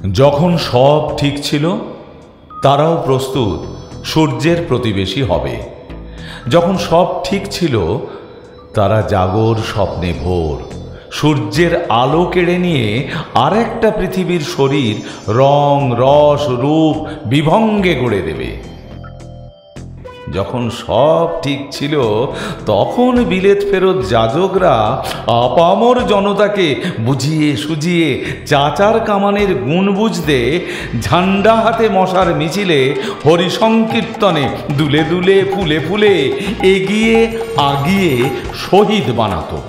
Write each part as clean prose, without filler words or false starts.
যখন সব ঠিক ছিল তারাও প্রস্তুত সূর্যের প্রতিবেশী হবে। যখন সব ঠিক ছিল তারা জাগর স্বপ্নে ভোর, সূর্যের আলো কেড়ে নিয়ে আরেকটা পৃথিবীর শরীর রং রস রূপ বিভঙ্গে গড়ে দেবে। যখন সব ঠিক ছিল তখন বিলেত ফেরত যাজকরা আপামর জনতাকে বুঝিয়ে সুঝিয়ে চাচার কামানের গুণ বুঝতে ঝান্ডা হাতে মশার মিছিলে হরিসংকীর্তনে দুলে দুলে ফুলে ফুলে এগিয়ে আগিয়ে শহীদ বানাতো।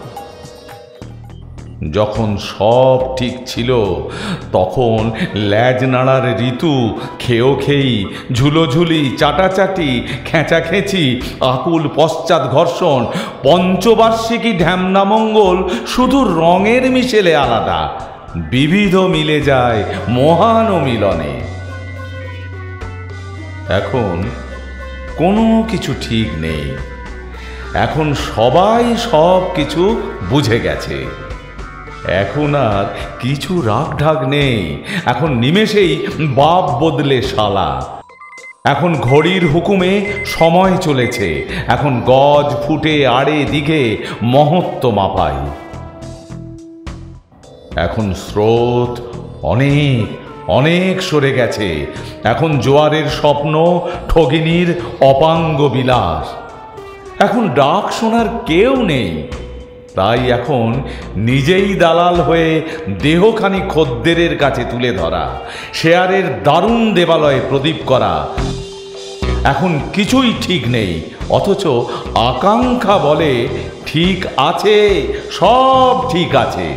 যখন সব ঠিক ছিল তখন ল্যাজ নাড়ার ঋতু, খেয়েও খেই, ঝুলোঝুলি, চাটাচাটি, খেঁচাখেঁচি, আকুল পশ্চাৎ ঘর্ষণ, পঞ্চবার্ষিকী ঢ্যামনামঙ্গল শুধু রঙের মিশেলে আলাদা, বিবিধ মিলে যায় মহান মিলনে। এখন কোনো কিছু ঠিক নেই, এখন সবাই সব কিছু বুঝে গেছে। এখন আর কিছু রাগঢাক নেই, এখন নিমেষেই বাপ বদলে শালা। এখন ঘড়ির হুকুমে সময় চলেছে, এখন গজ ফুটে আড়ে দিকে মহত্ব মাপাই। এখন স্রোত অনেক অনেক সরে গেছে, এখন জোয়ারের স্বপ্ন ঠগিনীর অপাঙ্গ বিলাস। এখন ডাক শোনার কেউ নেই, তাই এখন নিজেই দালাল হয়ে দেহখানি খদ্দেরের কাছে তুলে ধরা, শেয়ারের দারুণ দেবালয়ে প্রদীপ করা। এখন কিছুই ঠিক নেই, অথচ আকাঙ্ক্ষা বলে ঠিক আছে, সব ঠিক আছে।